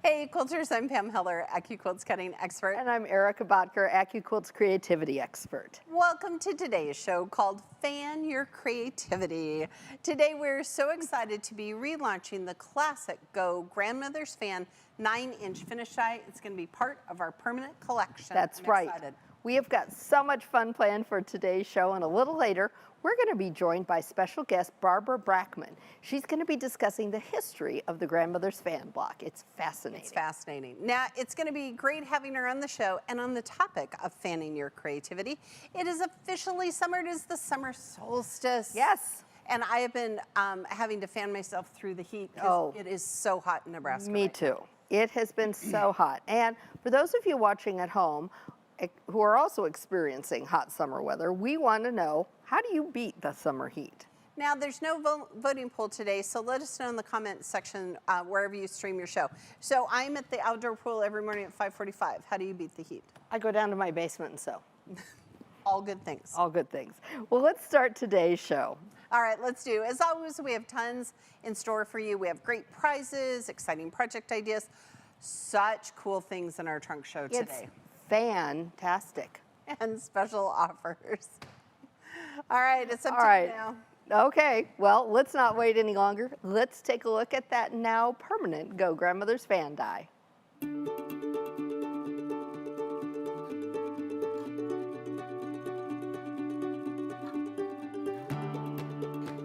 Hey, quilters, I'm Pam Heller, AccuQuilt's cutting expert. And I'm Erica Bodker, AccuQuilt's creativity expert. Welcome to today's show called Fan Your Creativity. Today we're so excited to be relaunching the classic Go Grandmother's Fan 9-inch finish die. It's going to be part of our permanent collection. That's right. We have got so much fun planned for today's show, and a little later, we're going to be joined by special guest Barbara Brackman. She's going to be discussing the history of the Grandmother's Fan block. It's fascinating. It's fascinating. Now, it's going to be great having her on the show, and on the topic of fanning your creativity, it is officially summer. It is the summer solstice. Yes. And I have been having to fan myself through the heat because it is so hot in Nebraska. Me too. It has been so hot. And for those of you watching at home who are also experiencing hot summer weather, we want to know, how do you beat the summer heat? Now, there's no voting poll today, so let us know in the comment section wherever you stream your show. So I'm at the outdoor pool every morning at 5:45. How do you beat the heat? I go down to my basement and sew. All good things. All good things. Well, let's start today's show. All right, let's do. As always, we have tons in store for you. We have great prizes, exciting project ideas, such cool things in our trunk show today. It's fantastic. And special offers. All right, it's up to you now. Okay, well, let's not wait any longer. Let's take a look at that now permanent Go Grandmother's Fan die.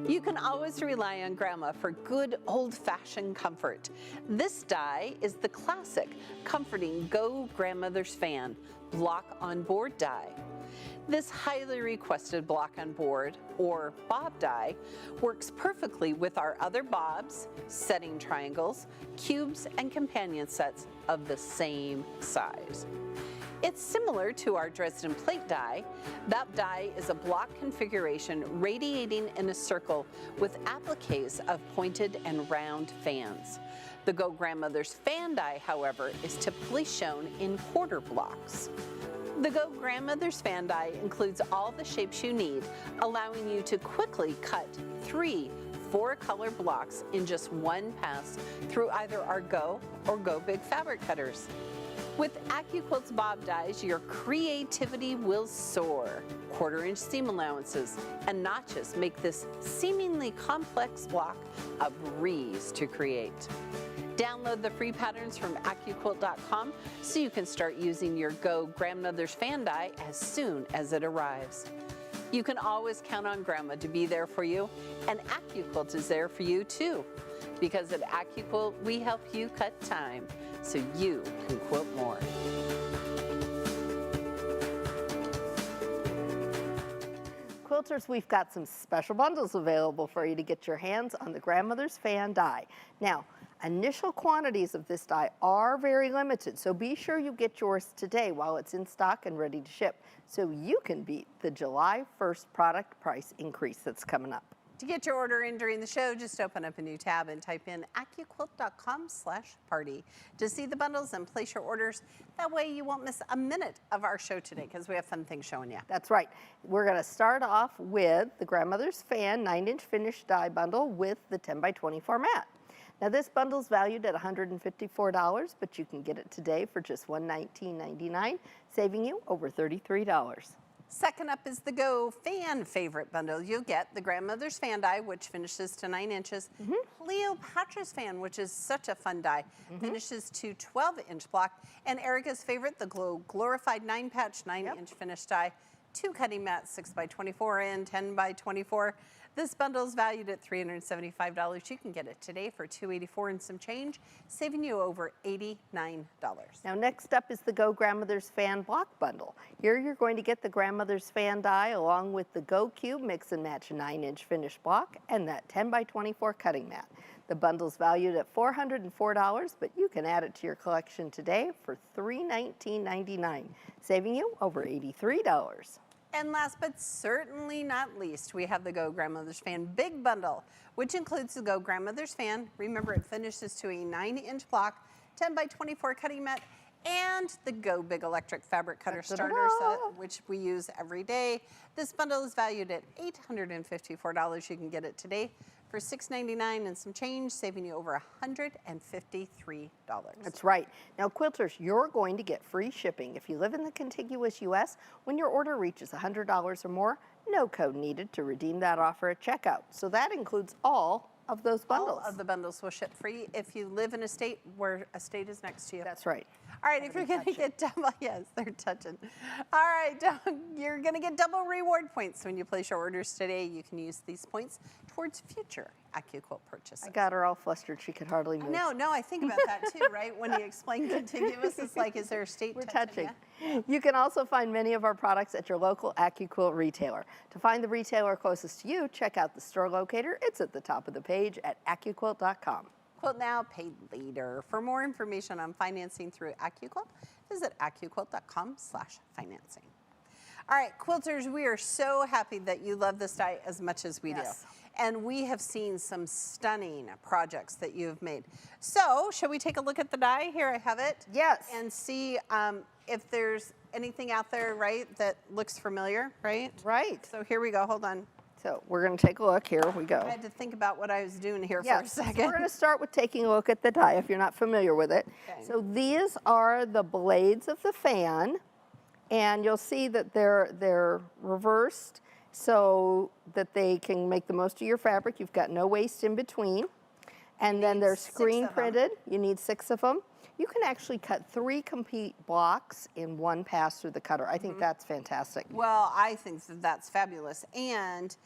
You can always rely on Grandma for good old-fashioned comfort. This die is the classic comforting Go Grandmother's Fan block on board die. This highly requested block on board, or bob die, works perfectly with our other bobs, setting triangles, cubes, and companion sets of the same size. It's similar to our Dresden plate die. That die is a block configuration radiating in a circle with appliques of pointed and round fans. The Go Grandmother's Fan die, however, is typically shown in quarter blocks. The Go Grandmother's Fan die includes all the shapes you need, allowing you to quickly cut 3 4-color blocks in just one pass through either our Go or Go Big fabric cutters. With AccuQuilt's bob dies, your creativity will soar. 1/4-inch seam allowances and notches make this seemingly complex block a breeze to create. Download the free patterns from AccuQuilt.com so you can start using your Go Grandmother's Fan die as soon as it arrives. You can always count on Grandma to be there for you, and AccuQuilt is there for you too. Because at AccuQuilt, we help you cut time so you can quilt more. Quilters, we've got some special bundles available for you to get your hands on the Grandmother's Fan die. Now, initial quantities of this die are very limited, so be sure you get yours today while it's in stock and ready to ship, so you can beat the July 1st product price increase that's coming up. To get your order in during the show, just open up a new tab and type in AccuQuilt.com/party to see the bundles and place your orders. That way you won't miss a minute of our show today because we have fun things showing you. That's right. We're going to start off with the Grandmother's Fan 9-inch finish die bundle with the 10x24 mat. Now this bundle's valued at $154, but you can get it today for just $119.99, saving you over $33. Second up is the Go Fan Favorite Bundle. You'll get the Grandmother's Fan die, which finishes to 9 inches. Cleopatra's Fan, which is such a fun die, finishes to 12-inch block. And Erica's favorite, the Glorified 9-patch 9-inch finish die. 2 cutting mats, 6x24 and 10x24. This bundle is valued at $375. You can get it today for $284 and some change, saving you over $89. Now next up is the Go Grandmother's Fan block bundle. Here you're going to get the Grandmother's Fan die along with the Go Cube mix and match 9-inch finish block and that 10x24 cutting mat. The bundle's valued at $404, but you can add it to your collection today for $319.99, saving you over $83. And last but certainly not least, we have the Go Grandmother's Fan Big Bundle, which includes the Go Grandmother's Fan. Remember, it finishes to a 9-inch block, 10x24 cutting mat, and the Go Big Electric Fabric Cutter Starter Set, which we use every day. This bundle is valued at $854. You can get it today for $6.99 and some change, saving you over $153. That's right. Now, quilters, you're going to get free shipping if you live in the contiguous U.S. when your order reaches $100 or more. No code needed to redeem that offer at checkout. So that includes all of those bundles. All of the bundles will ship free if you live in a state where a state is next to you. That's right. All right, if you're going to get double, yes, they're touching. All right, you're going to get double reward points when you place your orders today. You can use these points towards future AccuQuilt purchases. I got her all flustered. She could hardly move. No, I think about that too, right? When you explain contiguous, it's like, is there a state We're touching? touching. You can also find many of our products at your local AccuQuilt retailer. To find the retailer closest to you, check out the store locator. It's at the top of the page at AccuQuilt.com. Quilt now, paid later. For more information on financing through AccuQuilt, visit AccuQuilt.com/financing. All right, quilters, we are so happy that you love this die as much as we do. And we have seen some stunning projects that you have made. So, shall we take a look at the die? Here I have it. Yes. And see if there's anything out there, right, that looks familiar, right? Right. So here we go, hold on. So we're going to take a look. Here we go. I had to think about what I was doing here for a second. So we're going to start with taking a look at the die if you're not familiar with it. Okay. So these are the blades of the fan, and you'll see that they're reversed so that they can make the most of your fabric. You've got no waste in between. And then they're screen printed. You need 6 of them. You can actually cut 3 complete blocks in one pass through the cutter. I think that's fantastic. Well, I think that that's fabulous. And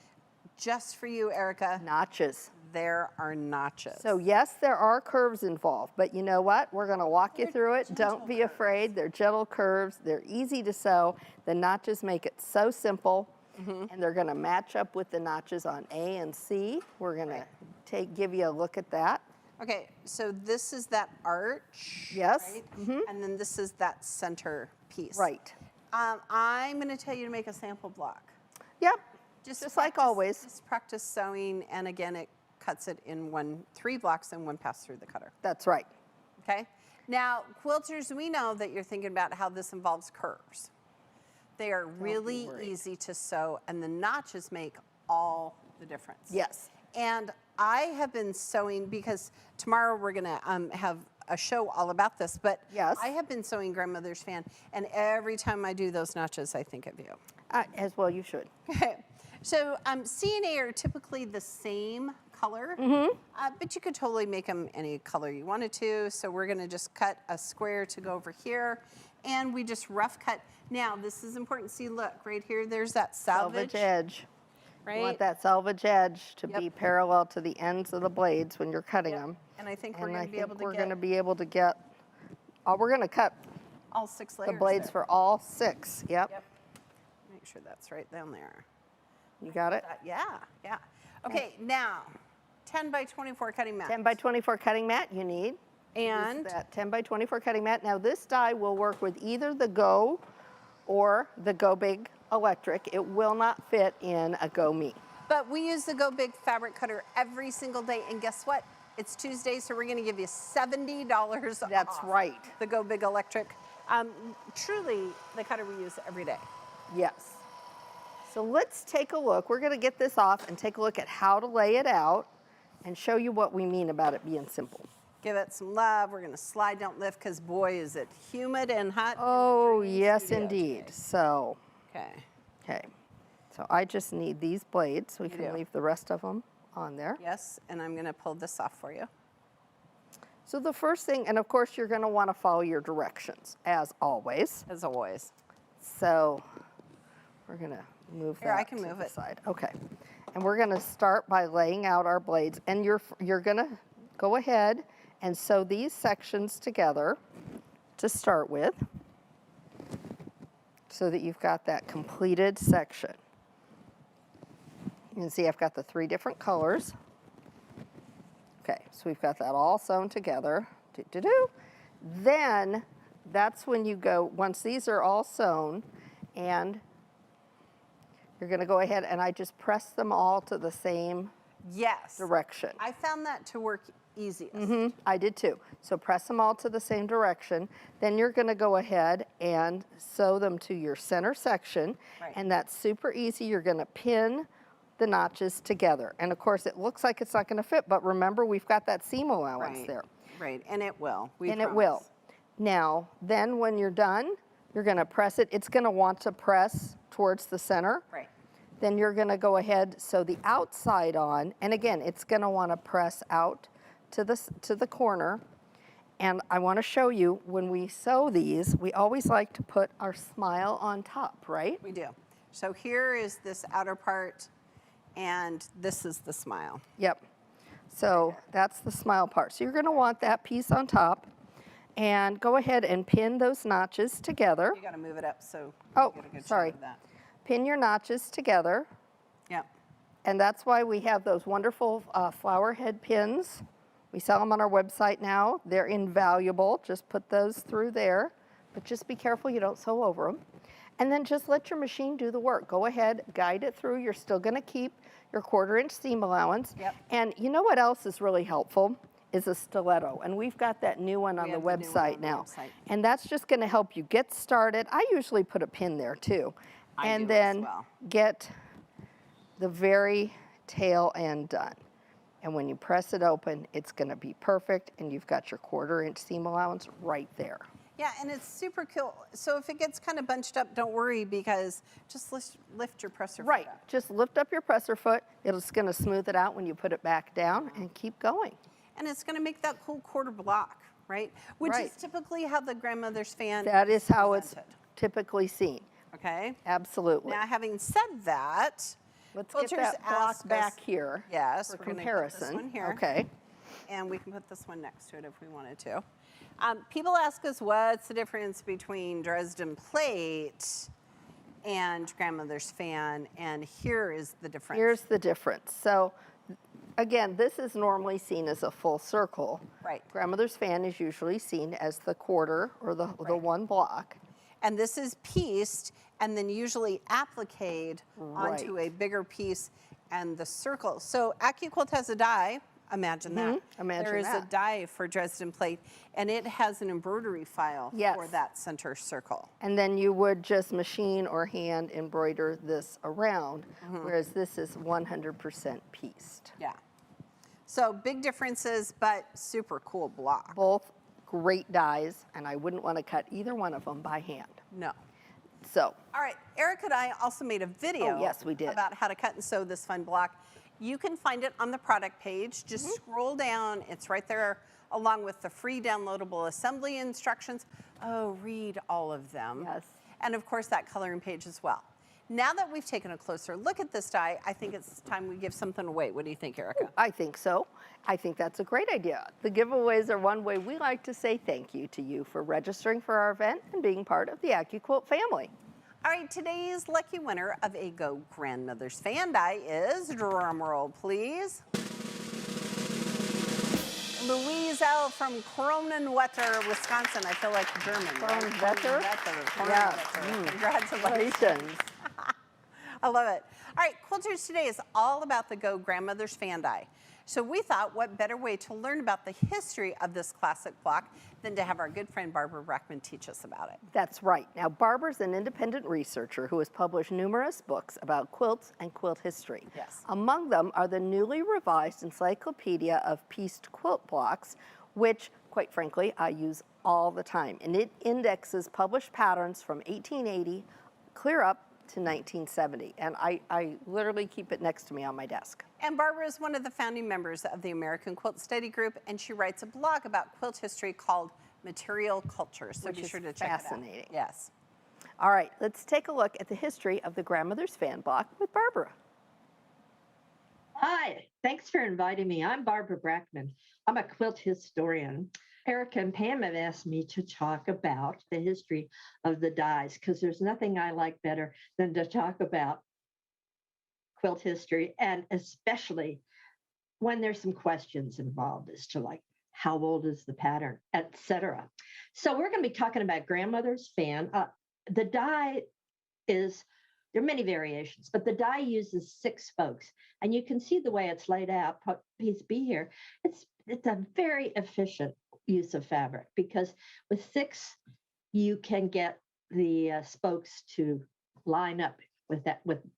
just for you, Erica, Notches. there are notches. So yes, there are curves involved, but you know what? We're going to walk you through it. Don't be afraid. They're gentle curves. They're easy to sew. The notches make it so simple, and they're going to match up with the notches on A and C. We're going to give you a look at that. Okay, so this is that arch, Yes. right? And then this is that center piece. Right. I'm going to tell you to make a sample block. Yep. Just like always. Just practice sewing, and again, it cuts it in 3 blocks and 1 pass through the cutter. That's right. Okay? Now, quilters, we know that you're thinking about how this involves curves. They are really easy to sew, and the notches make all the difference. Yes. And I have been sewing, because tomorrow we're going to have a show all about this, but Yes. I have been sewing Grandmother's Fan, and every time I do those notches, I think of you. As well you should. Okay. So C and A are typically the same color, but you could totally make them any color you wanted to. So we're going to just cut a square to go over here, and we just rough cut. Now, this is important. See, look, right here, there's that salvage edge. right? You want that salvage edge to be parallel to the ends of the blades when you're cutting them. And I think we're going to be able to we're get going to be able to get, we're going to cut all 6 layers the blades there. for all 6. Yep. Make sure that's right down there. You got it? Yeah. Okay, now, 10 by 24 cutting mat. 10 by 24 cutting mat you need. And that 10 by 24 cutting mat. Now this die will work with either the Go or the Go Big electric. It will not fit in a Go Me. But we use the Go Big fabric cutter every single day, and guess what? It's Tuesday, so we're going to give you $70 That's off right. the Go Big electric. Truly, the cutter we use every day. Yes. So let's take a look. We're going to get this off and take a look at how to lay it out and show you what we mean about it being simple. Give it some love. We're going to slide, don't lift, because boy, is it humid and hot. Oh, in the yes, studio indeed. today. So, Okay. So I just need these blades. We You can do. leave the rest of them on there. Yes, and I'm going to pull this off for you. So the first thing, and of course you're going to want to follow your directions, as always. As always. So we're going to move Here, that I can to move the it. side. Okay. And we're going to start by laying out our blades. And you're going to go ahead and sew these sections together to start with so that you've got that completed section. You can see I've got the 3 different colors. Okay, so we've got that all sewn together. Then that's when you go, once these are all sewn, and you're going to go ahead and I just press them all to the same Yes. direction. I found that to work easiest. I did too. So press them all to the same direction. Then you're going to go ahead and sew them to your center section. Right. And that's super easy. You're going to pin the notches together. And of course, it looks like it's not going to fit, but remember, we've got that seam allowance Right. there. Right, and it will. And it will. Now, then when you're done, you're going to press it. It's going to want to press towards the center. Right. Then you're going to go ahead, sew the outside on, and again, it's going to want to press out to the corner. And I want to show you, when we sew these, we always like to put our smile on top, right? We do. So here is this outer part, and this is the smile. Yep. So that's the smile part. So you're going to want that piece on top, and go ahead and pin those notches together. You got to move it up so Oh, you get a good sorry. shot of that. Pin your notches together, Yep. and that's why we have those wonderful flower head pins. We sell them on our website now. They're invaluable. Just put those through there, but just be careful you don't sew over them. And then just let your machine do the work. Go ahead, guide it through. You're still going to keep your 1/4-inch seam allowance. Yep. And you know what else is really helpful? Is a stiletto. And we've got that new one on the have the new one website on the now. website. And that's just going to help you get started. I usually put a pin there too. I And do as then well. get the very tail end done. And when you press it open, it's going to be perfect, and you've got your 1/4-inch seam allowance right there. Yeah, and it's super cool. So if it gets kind of bunched up, don't worry, because just lift your presser foot Right, up. just lift up your presser foot. It's going to smooth it out when you put it back down, and keep going. And it's going to make that cool 1/4 block, right? Which Right. is typically how the grandmother's fan That is how it's presented. typically seen. Okay. Absolutely. Now, having said that, Let's quilters get that block ask back us- here Yes, for we're gonna put comparison. this one here. Okay. And we can put this one next to it if we wanted to. People ask us what's the difference between Dresden plate and grandmother's fan, and here is the difference. Here's the difference. So again, this is normally seen as a full circle. Right. Grandmother's fan is usually seen as the 1/4 or the one block. And this is pieced and then usually appliqued onto Right. a bigger piece and the circle. So AccuQuilt has a die. Imagine that. Imagine There is a that. die for Dresden plate, and it has an embroidery file for Yes. that center circle. And then you would just machine or hand embroider this around, Mm-hmm. whereas this is 100% pieced. Yeah. So big differences, but super cool block. Both great dies, and I wouldn't want to cut either one of them by hand. No. So, All right, Erica and I also made a video Oh, yes, we did. about how to cut and sew this fun block. You can find it on the product page. Just scroll down. It's right there along with the free downloadable assembly instructions. Oh, read all of them. Yes. And of course, that coloring page as well. Now that we've taken a closer look at this die, I think it's time we give something away. What do you think, Erica? I think so. I think that's a great idea. The giveaways are one way we like to say thank you to you for registering for our event and being part of the AccuQuilt family. All right, today's lucky winner of a Go Grandmother's fan die is, drum roll please, Louise L. from Kronenwetter, Wisconsin. I feel like German. right? Kronenwetter? Yeah. Kronenwetter. Congratulations. Congratulations. I love it. All right, Quilters today is all about the Go Grandmother's fan die. So we thought, what better way to learn about the history of this classic block than to have our good friend Barbara Brackman teach us about it. That's right. Now, Barbara's an independent researcher who has published numerous books about quilts and quilt history. Yes. Among them are the newly revised Encyclopedia of Pieced Quilt Blocks, which, quite frankly, I use all the time. And it indexes published patterns from 1880 clear up to 1970. And I literally keep it next to me on my desk. And Barbara is one of the founding members of the American Quilt Study Group, and she writes a blog about quilt history called Material Culture. So Which be is sure to check fascinating. it out. Yes. All right, let's take a look at the history of the Grandmother's Fan Block with Barbara. Hi, thanks for inviting me. I'm Barbara Brackman. I'm a quilt historian. Erica and Pam have asked me to talk about the history of the dies because there's nothing I like better than to talk about quilt history, and especially when there's some questions involved as to like how old is the pattern, etc. So we're going to be talking about grandmother's fan. The die is, there are many variations, but the die uses 6 spokes, and you can see the way it's laid out. Piece B here. It's a very efficient use of fabric because with 6 you can get the spokes to line up with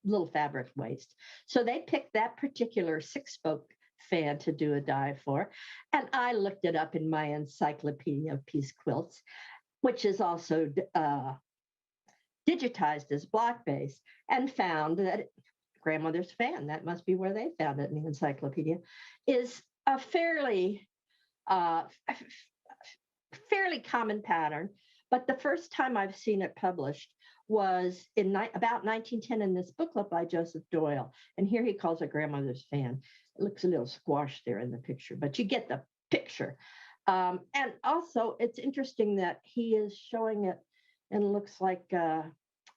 little fabric waste. So they picked that particular 6-spoke fan to do a die for. And I looked it up in my Encyclopedia of Piece Quilts, which is also digitized as block base, and found that grandmother's fan, that must be where they found it in the encyclopedia, is a fairly common pattern. But the first time I've seen it published was in about 1910 in this booklet by Joseph Doyle. And here he calls it grandmother's fan. It looks a little squashed there in the picture, but you get the picture. And also, it's interesting that he is showing it and it looks like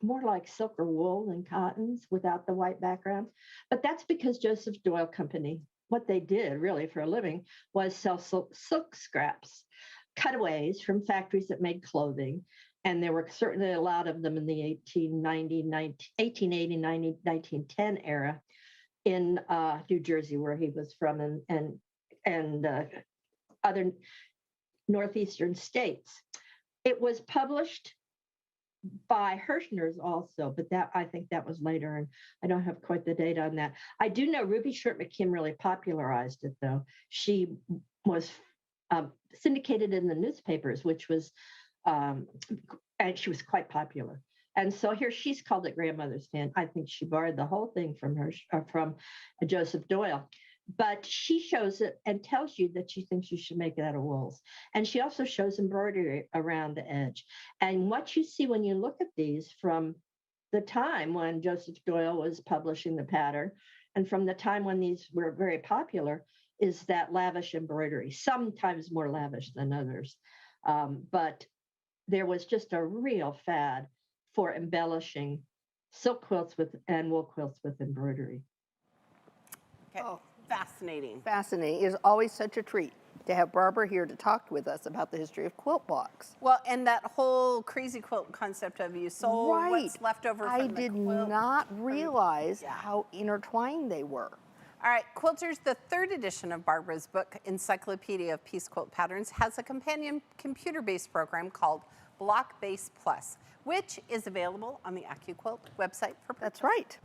more like silk or wool than cottons without the white background. But that's because Joseph Doyle Company, what they did really for a living was sell silk scraps, cutaways from factories that made clothing. And there were certainly a lot of them in the 1880, 1910 era in New Jersey, where he was from, and other northeastern states. It was published by Hirschner's also, but that I think that was later, and I don't have quite the date on that. I do know Ruby Short McKim really popularized it, though. She was syndicated in the newspapers, which was, and she was quite popular. And so here she's called it grandmother's fan. I think she borrowed the whole thing from her, from Joseph Doyle. But she shows it and tells you that she thinks you should make it out of wools. And she also shows embroidery around the edge. And what you see when you look at these from the time when Joseph Doyle was publishing the pattern and from the time when these were very popular is that lavish embroidery, sometimes more lavish than others. But there was just a real fad for embellishing silk quilts and wool quilts with embroidery. Okay. Oh. Fascinating. Fascinating. It is always such a treat to have Barbara here to talk with us about the history of quilt blocks. Well, and that whole crazy quilt concept of you sold what's left over from the quilt. I did not realize how intertwined they were. All right, Quilters, the third edition of Barbara's book, Encyclopedia of Piece Quilt Patterns, has a companion computer-based program called Block Base Plus, which is available on the AccuQuilt website for purchase. That's right.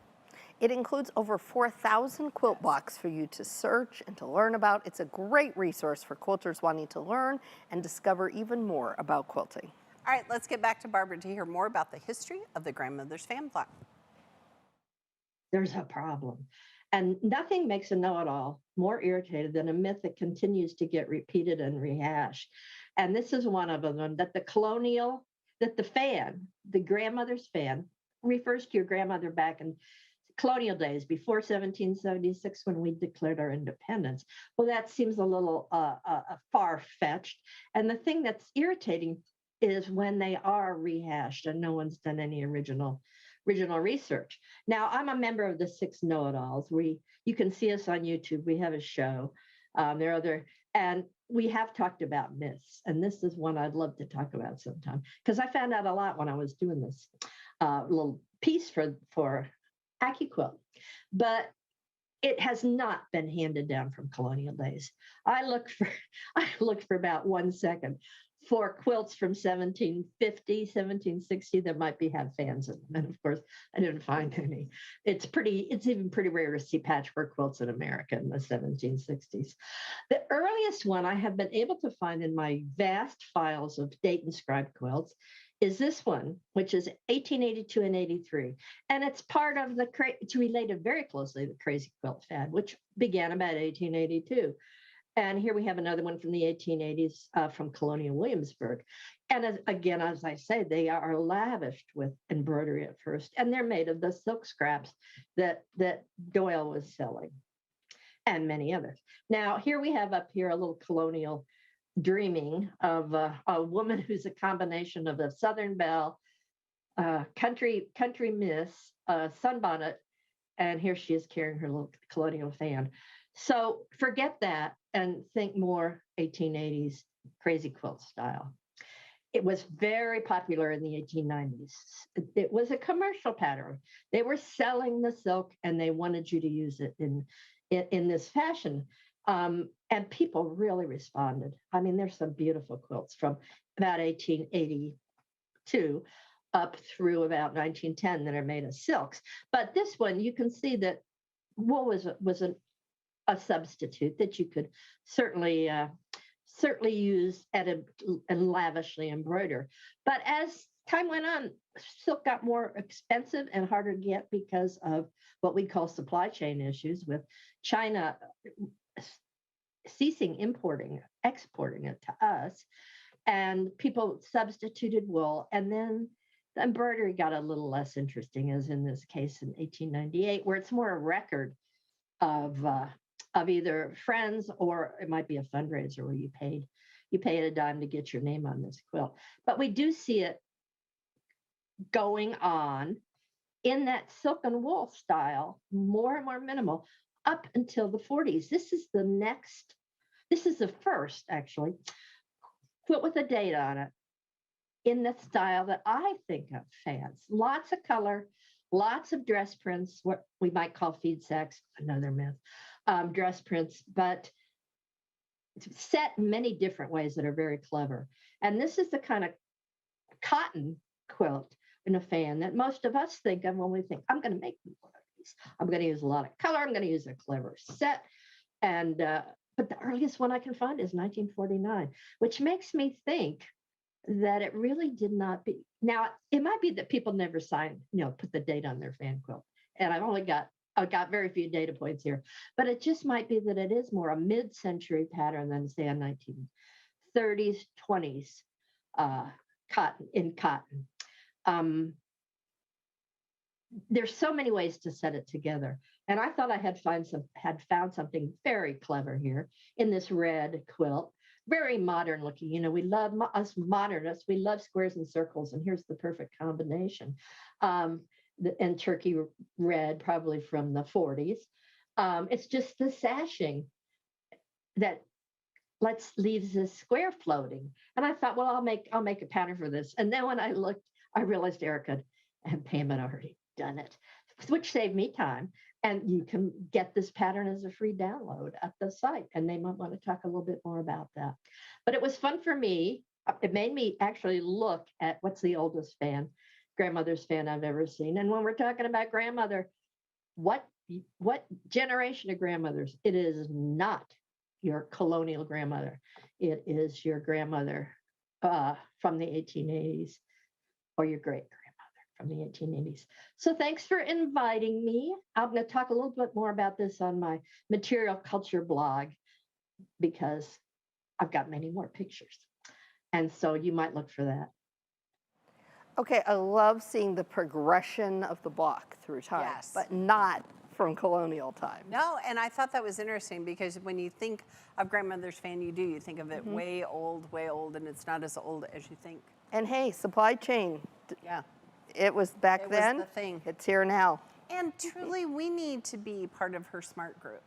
It includes over 4,000 quilt blocks for you to search and to learn about. It's a great resource for quilters wanting to learn and discover even more about quilting. All right, let's get back to Barbara to hear more about the history of the grandmother's fan block. There's a problem. And nothing makes a know-it-all more irritated than a myth that continues to get repeated and rehashed. And this is one of them, that the fan, the grandmother's fan, refers to your grandmother back in colonial days, before 1776, when we declared our independence. Well, that seems a little far-fetched. And the thing that's irritating is when they are rehashed and no one's done any original research. Now, I'm a member of the Six Know-It-Alls. You can see us on YouTube. We have a show. And we have talked about myths. And this is one I'd love to talk about sometime, because I found out a lot when I was doing this little piece for AccuQuilt, but it has not been handed down from colonial days. I looked for about 1 second for quilts from 1750, 1760 that might have fans in them. And of course, I didn't find any. It's even pretty rare to see patchwork quilts in America in the 1760s. The earliest one I have been able to find in my vast files of date inscribed quilts is this one, which is 1882 and 83. And it's part of it's related very closely to the crazy quilt fad, which began about 1882. And here we have another one from the 1880s from Colonial Williamsburg. And again, as I say, they are lavished with embroidery at first, and they're made of the silk scraps that Doyle was selling, and many others. Now, here we have up here a little colonial dreaming of a woman who's a combination of a Southern belle, country miss, sunbonnet, and here she is carrying her little colonial fan. So forget that and think more 1880s crazy quilt style. It was very popular in the 1890s. It was a commercial pattern. They were selling the silk and they wanted you to use it in this fashion. And people really responded. I mean, there's some beautiful quilts from about 1882. up through about 1910 that are made of silks. But this one, you can see that wool was a substitute that you could certainly use and lavishly embroider. But as time went on, silk got more expensive and harder to get because of what we call supply chain issues, with China ceasing exporting it to us, and people substituted wool. And then the embroidery got a little less interesting, as in this case in 1898, where it's more a record of either friends, or it might be a fundraiser where you paid a dime to get your name on this quilt. But we do see it going on in that silk and wool style, more and more minimal, up until the 40s. This is the first, actually, quilt with a date on it in the style that I think of fans. Lots of color, lots of dress prints, what we might call feed sacks, another myth, dress prints, but set in many different ways that are very clever. And this is the kind of cotton quilt in a fan that most of us think of when we think, I'm going to make one of these. I'm going to use a lot of color. I'm going to use a clever set. And but the earliest one I can find is 1949, which makes me think that it really did not be. Now, it might be that people never signed, put the date on their fan quilt. And I've got very few data points here, but it just might be that it is more a mid-century pattern than, say, a 1930s, 20s cotton. There's so many ways to set it together. And I thought I had found something very clever here in this red quilt. Very modern looking. We love us modernists. We love squares and circles, and here's the perfect combination. And turkey red, probably from the 40s. It's just the sashing that leaves this square floating. And I thought, well, I'll make a pattern for this. And then when I looked, I realized Erica and Pam had already done it, which saved me time. And you can get this pattern as a free download at the site. And they might want to talk a little bit more about that. But it was fun for me. It made me actually look at what's the oldest grandmother's fan I've ever seen. And when we're talking about grandmother, what generation of grandmothers? It is not your colonial grandmother. It is your grandmother from the 1880s, or your great grandmother from the 1880s. So thanks for inviting me. I'm going to talk a little bit more about this on my material culture blog, because I've got many more pictures. And so you might look for that. Okay, I love seeing the progression of the block through time, Yes. but not from colonial time. No, and I thought that was interesting, because when you think of grandmother's fan, you think of it way old, and it's not as old as you think. And hey, supply chain. Yeah. It was back then. It was the thing. It's here now. And truly, we need to be part of her smart group.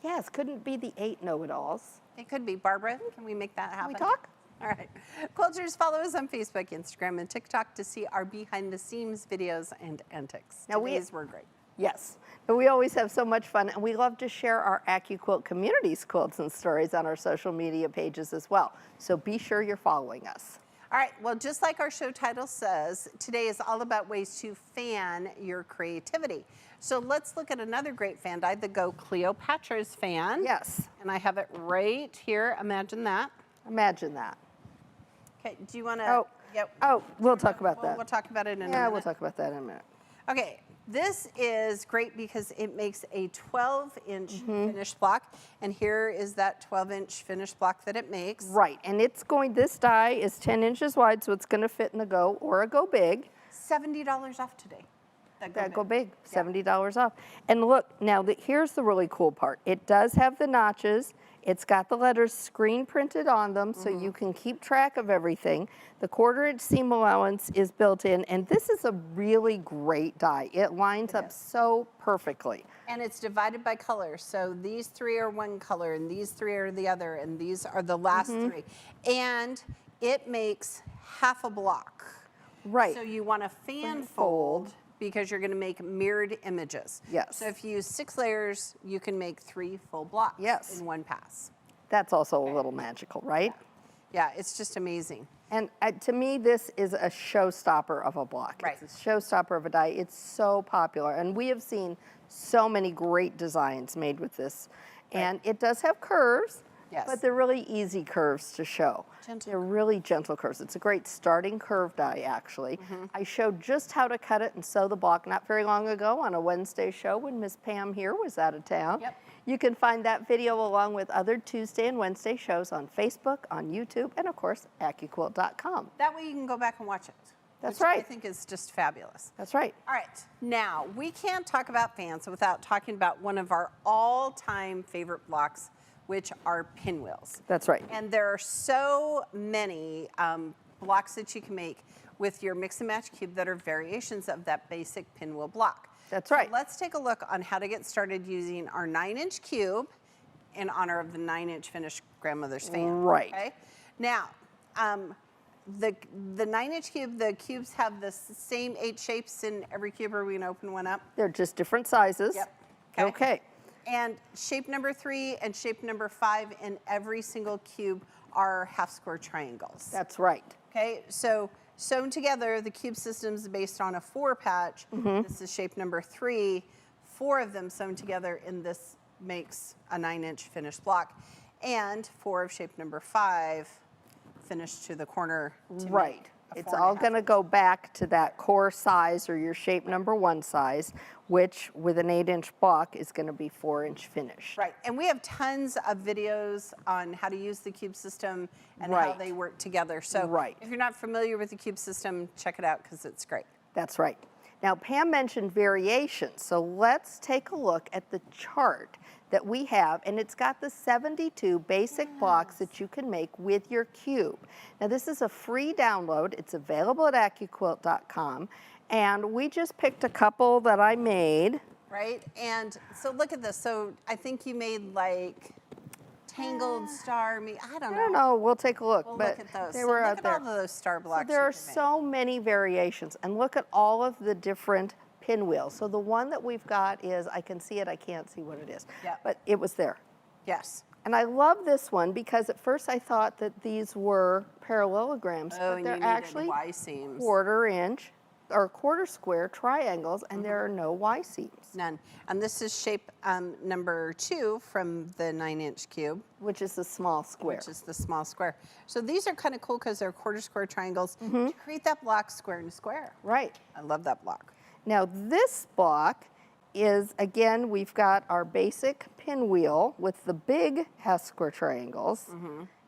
Yes, couldn't be the 8 know-it-alls. It could be. Barbara, can we make that happen? Can we talk? All right. Quilters, follow us on Facebook, Instagram, and TikTok to see our behind-the-scenes videos and antics. Now Today's were great. Yes. And we always have so much fun, and we love to share our AccuQuilt community's quilts and stories on our social media pages as well. So be sure you're following us. All right, well, just like our show title says, today is all about ways to fan your creativity. So let's look at another great fan die, the Go Cleopatra's fan. Yes. And I have it right here. Imagine that. Imagine that. Okay, do you want to? Oh, yep. We'll talk about that. We'll talk about it in a minute. Yeah, we'll talk about that in a minute. Okay, this is great because it makes a 12-inch finished block, and here is that 12-inch finished block that it makes. Right, and this die is 10 inches wide, so it's going to fit in a Go or a Go Big. $70 off today. That Go Big, $70 off. And look, now here's the really cool part. It does have the notches. It's got the letters screen printed on them, so you can keep track of everything. The 1/4-inch seam allowance is built in, and this is a really great die. It lines up so perfectly. And it's divided by color, so these 3 are one color, and these 3 are the other, and these are the last 3. And it makes half a block. Right. So you want to fan fold, because you're going to make mirrored images. Yes. So if you use 6 layers, you can make 3 full blocks in one pass. That's also a little magical, right? Yeah, it's just amazing. And to me, this is a showstopper of a block. Right. It's a showstopper of a die. It's so popular. And we have seen so many great designs made with this. And it does have curves, Yes. but they're really easy curves to show. Gentle. They're really gentle curves. It's a great starting curve die, actually. I showed just how to cut it and sew the block not very long ago on a Wednesday show when Miss Pam here was out of town. Yep. You can find that video along with other Tuesday and Wednesday shows on Facebook, on YouTube, and of course, AccuQuilt.com. That way you can go back and watch it. That's which I right. think is just fabulous. That's right. All right, now we can't talk about fans without talking about one of our all-time favorite blocks, which are pinwheels. That's right. And there are so many blocks that you can make with your mix and match cube that are variations of that basic pinwheel block. That's right. So let's take a look on how to get started using our 9-inch cube in honor of the 9-inch finished grandmother's fan. Right. Okay. Now, the 9-inch cube, the cubes have the same 8 shapes in every cube, or we can open one up. They're just different sizes. Yep. Okay. And shape number 3 and shape number 5 in every single cube are half square triangles. That's right. Okay, so sewn together, the cube system is based on a 4 patch. This is shape number 3. 4 of them sewn together in this makes a 9-inch finished block. And 4 of shape number 5 finished to the corner. To Right. make a It's 4.5 all going to go back to that core size or your shape number 1 size, which with an 8-inch block is going to be 4-inch finish. Right, and we have tons of videos on how to use the cube system and how Right. they work together. So Right. if you're not familiar with the cube system, check it out because it's great. That's right. Now, Pam mentioned variations, so let's take a look at the chart that we have, and it's got the 72 basic blocks that you can make with your cube. Now, this is a free download. It's available at AccuQuilt.com, and we just picked a couple that I made. Right, and so look at this. So I think you made like tangled star. I don't I know. don't know. We'll take a look. We'll but look at those. They So were look out at there. all of those star blocks. So there you are can make. so many variations, and look at all of the different pinwheels. So the one that we've got is, I can see it, I can't see what it is, Yep. but it was there. Yes. And I love this one because at first I thought that these were parallelograms, Oh, but and they're you needed actually Y seams. 1/4 inch or quarter square triangles, and there are no Y seams, None. And this is shape number 2 from the 9-inch cube, which is a small square. which is the small square. So these are kind of cool because they're quarter square triangles Mm-hmm. to create that block square to square. Right. I love that block. Now this block is, again, we've got our basic pinwheel with the big half square triangles.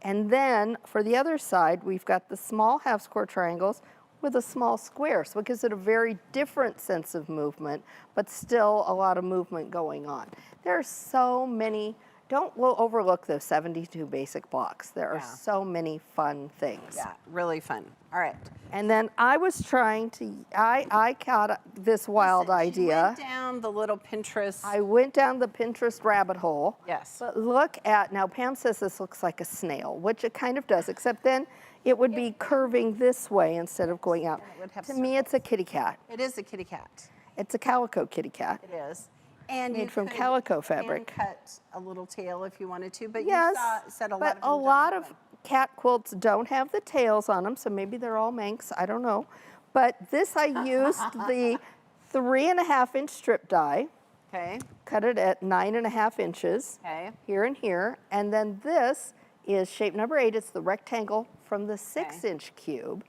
And then for the other side, we've got the small half square triangles with a small square. So it gives it a very different sense of movement, but still a lot of movement going on. There are so many, we'll overlook those 72 basic blocks. There are Yeah. so many fun things. Yeah, really fun. All right. And then I was trying to, I caught this wild Listen, idea. She went down the little Pinterest. I went down the Pinterest rabbit hole. Yes. But look at, now Pam says this looks like a snail, which it kind of does, except then it would be curving this way instead of going out. it would have To me, it's a kitty cat. It is a kitty cat. It's a calico kitty cat. It is. And Made you from could calico fabric. hand cut a little tail if you wanted to, but Yes, you said a lot but of a them lot don't of have cat quilts don't have the tails on them, so maybe they're all Manx, I don't know. But this I used the 3.5 inch strip die, them. Okay. cut it at 9.5 inches. Okay. Here and here. And then this is shape number 8. It's the rectangle from the 6-inch cube.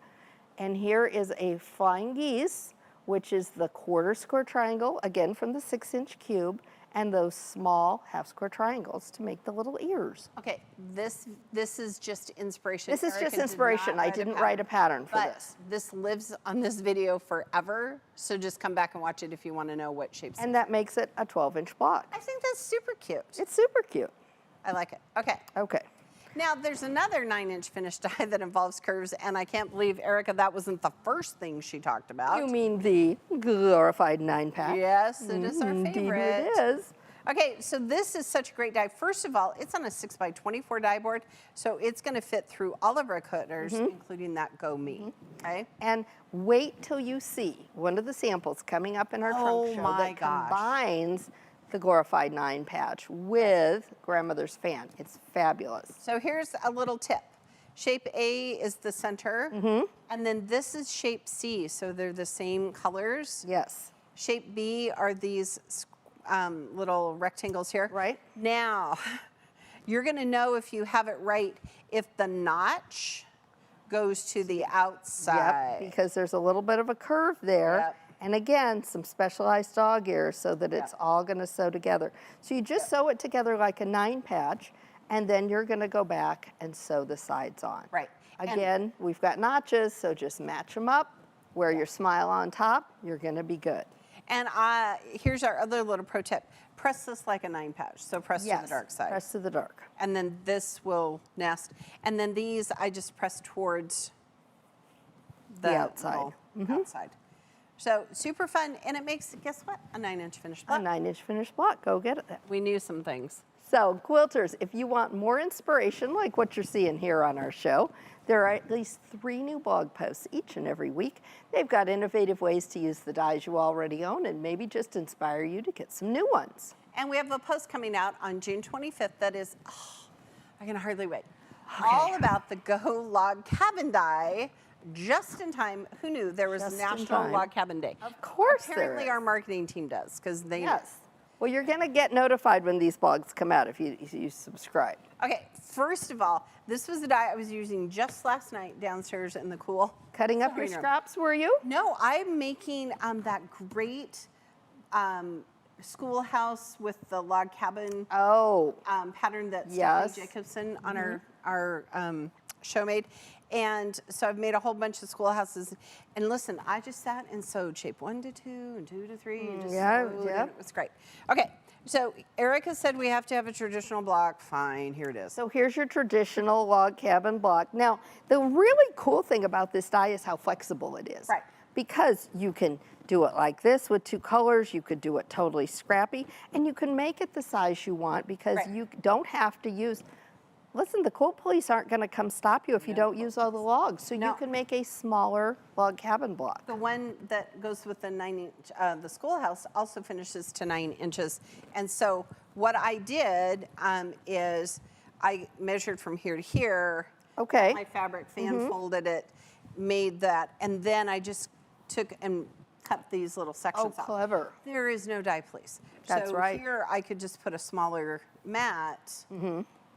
And here is a flying geese, which is the quarter square triangle, again from the 6-inch cube, and those small half square triangles to make the little ears. Okay. This is just inspiration. This is Erica just did inspiration. not I didn't write a pattern for but this. this lives on this video forever. So just come back and watch it if you want to know what shapes. And that makes it a 12-inch block. I think that's super cute. It's super cute. I like it. Okay. Okay. Now, there's another 9-inch finished die that involves curves, and I can't believe, Erica, that wasn't the first thing she talked about. You mean the glorified 9-pack? Yes, it is our Indeed favorite. it is. Okay, so this is such a great die. First of all, it's on a 6x24 die board, so it's going to fit through all of our cutters, including that Go Me. Okay. And wait till you see one of the samples coming up in our Oh trunk show my that gosh. combines the glorified 9 patch with grandmother's fan. It's fabulous. So here's a little tip. Shape A is the center, and then this is shape C, so they're the same colors. Yes. Shape B are these little rectangles here. Right. Now, you're gonna know if you have it right if the notch goes to the outside. Yep, because there's a little bit of a curve there. Yep. And again, some specialized dog ears so that it's all gonna sew together. So you just sew it together like a 9 patch, and then you're gonna go back and sew the sides on. Right. Again, we've got notches, so just match them up. Wear your smile on top, you're gonna be good. And here's our other little pro tip. Press this like a 9 patch, so press to the dark side. Press to the dark. And then this will nest. And then these, I just press towards The outside. outside. So super fun, and it makes, guess what? A 9-inch finished block. A 9-inch finished block, go get it. We knew some things. So quilters, if you want more inspiration like what you're seeing here on our show, there are at least 3 new blog posts each and every week. They've got innovative ways to use the dies you already own and maybe just inspire you to get some new ones. And we have a post coming out on June 25th that is, I can hardly wait, all about the Go Log Cabin die. Just in time. Who knew there was National Log Cabin Day? Of course Apparently our marketing team does, because they Yes. Well, you're going to get notified when these blogs come out if you subscribe. Okay, first of all, this was a die I was using just last night downstairs in the cool. Cutting up your scraps, were you? No, I'm making that great schoolhouse with the log cabin pattern that Stephanie Jacobson on our show made. And so I've made a whole bunch of schoolhouses. And listen, I just sat and sewed shape 1 to 2 and 2 to 3. And just sewed, and it was great. Okay, so Erica said we have to have a traditional block. Fine, here it is. So here's your traditional log cabin block. Now, the really cool thing about this die is how flexible it is. Right. Because you can do it like this with 2 colors, you could do it totally scrappy, and you can make it the size you want because you don't have to use. Listen, the Quilt Police aren't going to come stop you if you don't use all the logs. So you can make a smaller log cabin block. The one that goes with the 9-inch, the schoolhouse also finishes to 9 inches. And so what I did is I measured from here to here. Okay. My fabric fan folded it, made that, and then I just took and cut these little sections Oh, off. clever. There is no die place. That's so right. Here I could just put a smaller mat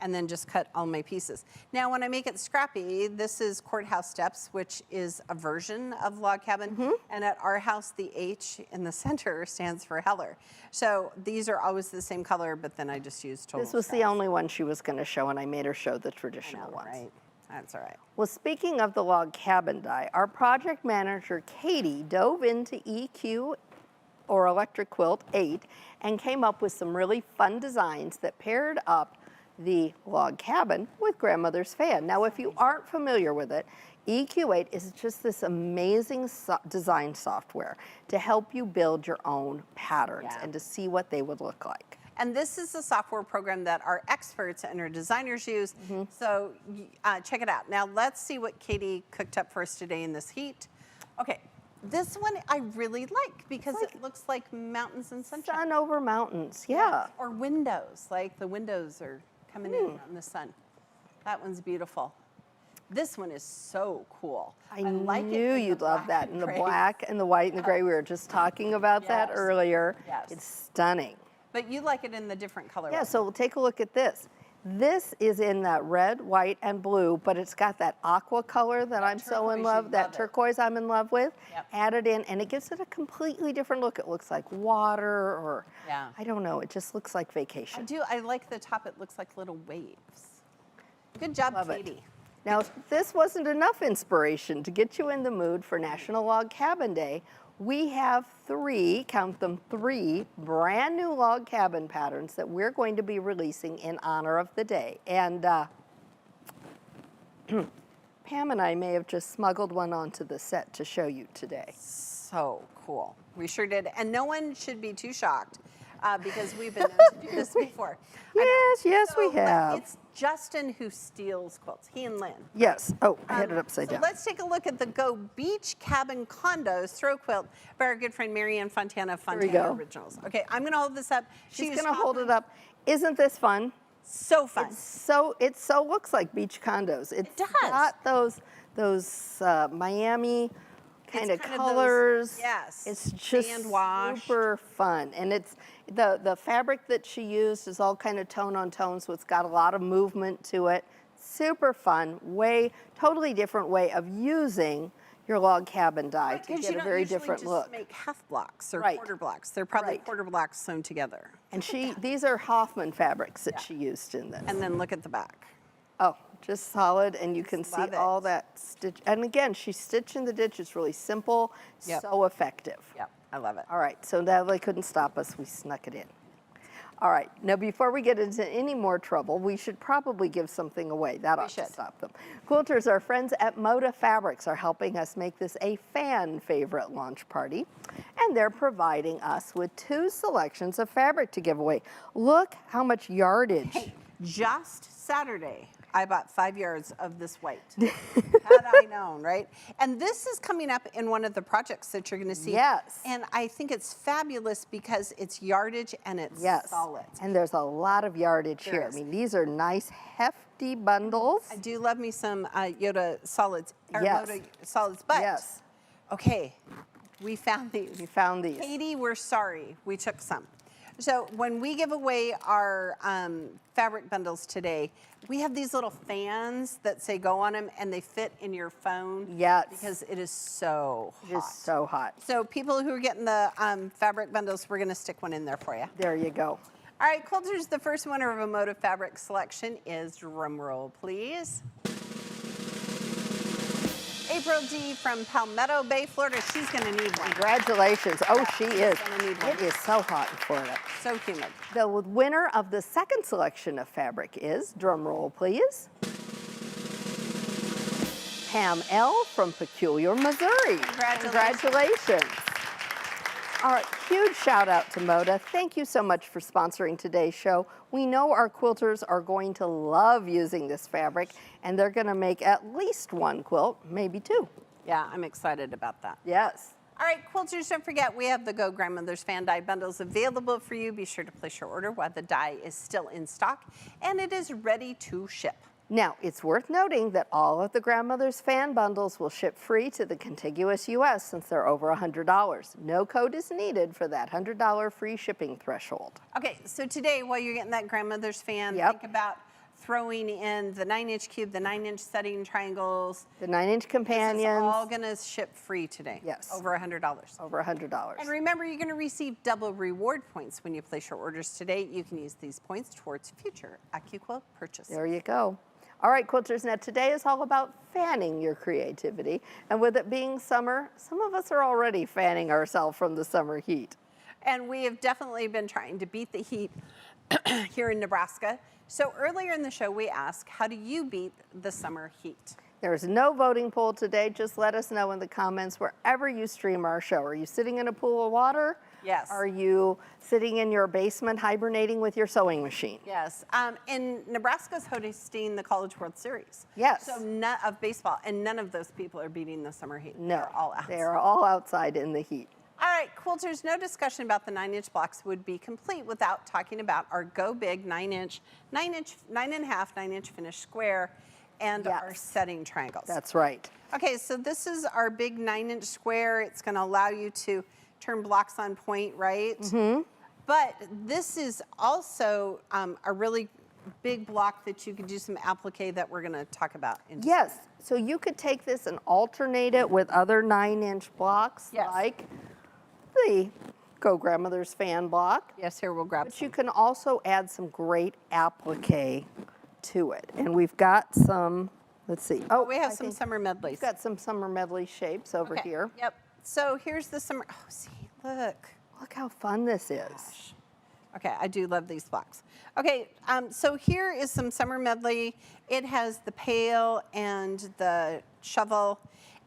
and then just cut all my pieces. Now when I make it scrappy, this is Courthouse Steps, which is a version of log cabin. And at our house, the H in the center stands for Heller. So these are always the same color, but then I just used total This was the only one she was going to show, and I made her show the traditional ones. Right, that's all right. Well, speaking of the log cabin die, our project manager, Katie, dove into EQ, or Electric Quilt 8, and came up with some really fun designs that paired up the log cabin with grandmother's fan. Now, if you aren't familiar with it, EQ8 is just this amazing design software to help you build your own patterns and to see what they would look like. And this is a software program that our experts and our designers use. So check it out. Now let's see what Katie cooked up for us today in this heat. Okay, this one I really like because it looks like mountains and sunshine. Sun over mountains, yeah. Or windows, like the windows are coming in on the sun. That one's beautiful. This one is so cool. I like knew you'd love that. In the black and the white and the gray. We were just talking about that earlier. It's stunning. But you like it in the different color. Yeah, so take a look at this. This is in that red, white, and blue, but it's got that aqua color that I'm so in love, that turquoise I'm in love with, added in, and it gives it a completely different look. It looks like water or, I don't know, it just looks like vacation. I like the top, it looks like little waves. Good job, Katie. Now, if this wasn't enough inspiration to get you in the mood for National Log Cabin Day, we have 3, count them 3, brand new log cabin patterns that we're going to be releasing in honor of the day. And Pam and I may have just smuggled one onto the set to show you today. So cool. We sure did. And no one should be too shocked because we've been known to do this before. Yes, we have. It's Justin who steals quilts, he and Lynn. Yes. Oh, I had it upside down. Let's take a look at the Go Beach Cabin Condos throw quilt by our good friend Marianne Fontana, Fontana Originals. Okay, I'm going to hold this up. She's going to hold it up. Isn't this fun? So fun. It so looks like beach condos. It does. got those Miami kind of kind of those- colors. yes, It's just sand washed. super fun. And it's the fabric that she used is all kind of tone on tone, so it's got a lot of movement to it. Super fun, totally different way of using your log cabin die to Because get you a don't very usually different just look. make half blocks or Right. quarter blocks. They're probably Right. quarter blocks sewn together. And these are Hoffman fabrics that Yeah. she used in this. And then look at the back. Oh, just solid, and you can see love all it. that stitch. And again, she's stitching the ditch. It's really simple, Yep. so effective. Yep, I love it. All right, so now they couldn't stop us. We snuck it in. All right, now before we get into any more trouble, we should probably give something away. That ought to should. stop them. Quilters, our friends at Moda Fabrics, are helping us make this a fan favorite launch party. And they're providing us with 2 selections of fabric to give away. Look how much yardage. Hey, just Saturday, I bought 5 yards of this white. Had I known, right? And this is coming up in one of the projects that you're going to see. Yes. And I think it's fabulous because it's yardage and it's Yes, solid. and there's a lot of yardage There here. is. I mean, these are nice, hefty bundles. I do love me some Yoda solids, or Yes. Moda solids, but Yes. okay, we found these. We found these. Katie, we're sorry, we took some. So when we give away our fabric bundles today, we have these little fans that say go on them and they fit in your phone. Yes. Because it is so hot. It is so hot. So people who are getting the fabric bundles, we're gonna stick one in there for you. There you go. All right, Quilters, the first winner of a Moda fabric selection is, drum roll please, April D. from Palmetto Bay, Florida. She's gonna need one. Congratulations. Oh, she is. gonna need one. It is so hot in Florida. So humid. The winner of the second selection of fabric is, drum roll please, Pam L. from Peculiar, Missouri. Congratulations. All right, huge shout out to Moda. Thank you so much for sponsoring today's show. We know our quilters are going to love using this fabric, and they're going to make at least 1 quilt, maybe 2. Yeah, I'm excited about that. Yes. All right, Quilters, don't forget we have the Go Grandmother's Fan Die bundles available for you. Be sure to place your order while the die is still in stock, and it is ready to ship. Now, it's worth noting that all of the Grandmother's Fan bundles will ship free to the contiguous U.S. since they're over $100. No code is needed for that $100 free shipping threshold. Okay, so today, while you're getting that Grandmother's Fan, Yep. think about throwing in the 9-inch cube, the 9-inch setting triangles. The 9-inch This companions, is all gonna ship free today. Yes. Over $100. over $100. And remember, you're gonna receive double reward points when you place your orders today. You can use these points towards future AccuQuilt purchases. There you go. All right, Quilters, now today is all about fanning your creativity. And with it being summer, some of us are already fanning ourselves from the summer heat. And we have definitely been trying to beat the heat here in Nebraska. So earlier in the show, we asked, how do you beat the summer heat? There's no voting poll today. Just let us know in the comments wherever you stream our show. Are you sitting in a pool of water? Yes. Are you sitting in your basement hibernating with your sewing machine? Yes. And Nebraska's hosting the College World Series. Yes. So none of baseball, and none of those people are beating the summer heat. No, They're all out. they are all outside in the heat. All right, Quilters, no discussion about the 9-inch blocks would be complete without talking about our Go Big 9-inch, 9.5, 9-inch finished square, and Yes. our setting triangles. That's right. Okay, so this is our big 9-inch square. It's gonna allow you to turn blocks on point, right? Mm-hmm. But this is also a really big block that you could do some applique that we're gonna talk about in just a Yes, so you could take this and alternate it with other 9-inch blocks, Yes. like the Go Grandmother's Fan block. Yes, here we'll grab But some. you can also add some great applique to it. And we've got some, let's see. Oh, We have I some think summer medleys. we've got some summer medley shapes over Okay, here. Yep. So here's the summer. Oh, see, look. Look how fun this is. Okay, I do love these blocks. Okay, so here is some summer medley. It has the pail and the shovel,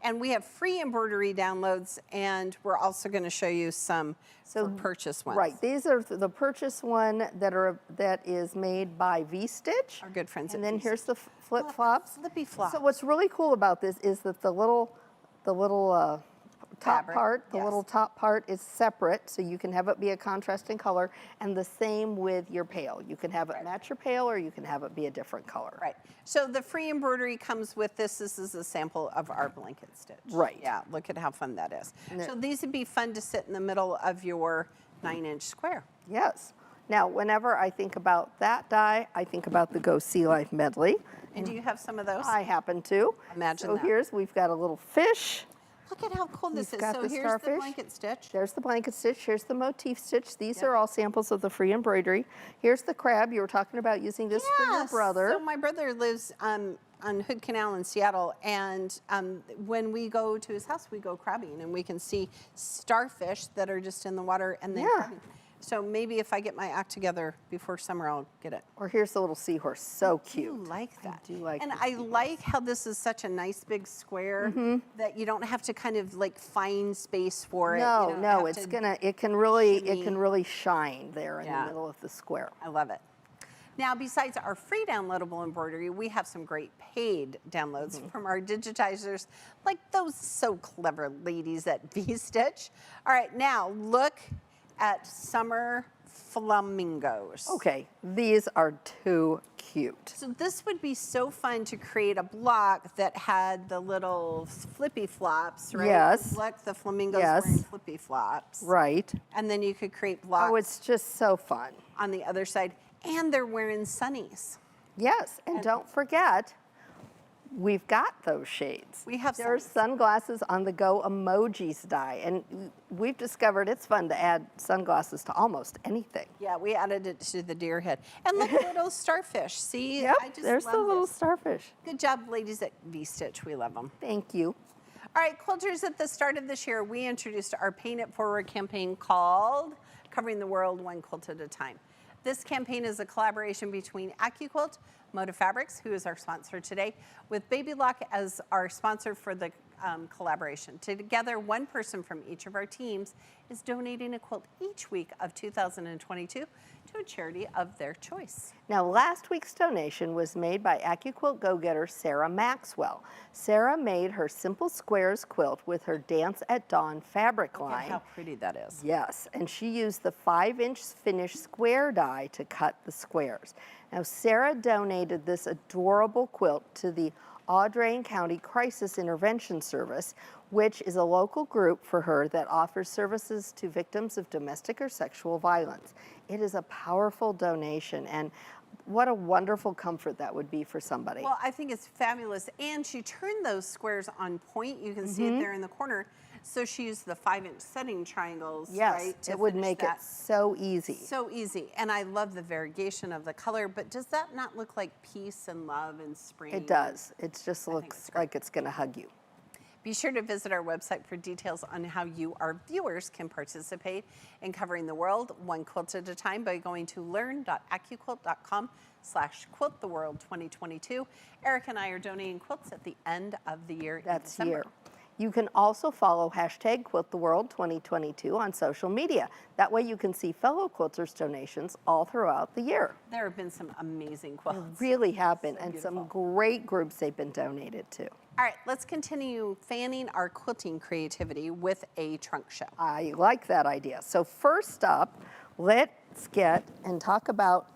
and we have free embroidery downloads, and we're also going to show you some for purchase ones. Right, these are the purchase one that is made by V-Stitch. Our good friends And at then V-Stitch. here's the flip flops. Flippy flops. So what's really cool about this is that the little top fabric. part, the Yes. little top part is separate, so you can have it be a contrasting color, and the same with your pail. You can have it match your pail, or you can have it be a different color. Right. So the free embroidery comes with this. This is a sample of our blanket stitch. Right. Yeah, look at how fun that is. And So these would be fun to sit in the middle of your 9-inch square. Yes. Now, whenever I think about that die, I think about the Go Sea Life medley. And do you have some of those? I happen to. Imagine so that. we've got a little fish. Look at how cool this We've is. got So the here's starfish. the blanket stitch. There's the blanket stitch. Here's the motif stitch. These are all samples of the free embroidery. Here's the crab. You were talking about using this for your Yes. brother. So my brother lives on Hood Canal in Seattle, and when we go to his house, we go crabbing, and we can see starfish that are just in the water and then crabbing. So maybe if I get my act together before summer, I'll get it. Or here's the little seahorse. So cute. I like that. I do like and the I like how this is such a nice big square that you don't have to kind of like find space for it. You No, don't no, have it's to gonna. It can really shimmy. shine there in Yeah. the middle of the square. I love it. Now, besides our free downloadable embroidery, we have some great paid downloads from our digitizers, like those so clever ladies at V-Stitch. All right, now look at summer flamingos. Okay, these are too cute. So this would be so fun to create a block that had the little flippy flops, right? Yes. Look, the flamingos Yes. wearing flippy flops. Right. And then you could create blocks Oh, it's just so fun. on the other side. And they're wearing sunnies. Yes, and don't forget, we've got those shades. We have There's sunnies. sunglasses on the Go Emojis die, and we've discovered it's fun to add sunglasses to almost anything. Yeah, we added it to the deer head. And look, little starfish. See, Yep, I just there's love the little this. starfish. Good job, ladies at V-Stitch. We love them. Thank you. All right, quilters, at the start of this year, we introduced our Paying It Forward campaign called Covering the World One Quilt at a Time. This campaign is a collaboration between AccuQuilt, Moda Fabrics, who is our sponsor today, with Baby Lock as our sponsor for the collaboration. Together, one person from each of our teams is donating a quilt each week of 2022 to a charity of their choice. Now, last week's donation was made by AccuQuilt go-getter Sarah Maxwell. Sarah made her Simple Squares quilt with her Dance at Dawn fabric Look line. at how pretty that is. Yes, and she used the 5-inch finished square die to cut the squares. Now, Sarah donated this adorable quilt to the Audrain County Crisis Intervention Service, which is a local group for her that offers services to victims of domestic or sexual violence. It is a powerful donation, and what a wonderful comfort that would be for somebody. Well, I think it's fabulous. And she turned those squares on point. You can see it there in the corner. So she used the 5-inch setting triangles, yes, right? to it would finish make that. it so easy. So easy. And I love the variegation of the color, but does that not look like peace and love and spring? It does. It just think looks it's great. like it's going to hug you. Be sure to visit our website for details on how you, our viewers, can participate in covering the world one quilt at a time by going to learn.accuquilt.com/quilttheworld2022. Erica and I are donating quilts at the end of the year. That's in December. here. You can also follow #QuiltTheWorld2022 on social media. That way you can see fellow quilters' donations all throughout the year. There have been some amazing quilts. Really have been, and beautiful. some great groups they've been donated to. All right, let's continue fanning our quilting creativity with a trunk show. I like that idea. So first up, let's get and talk about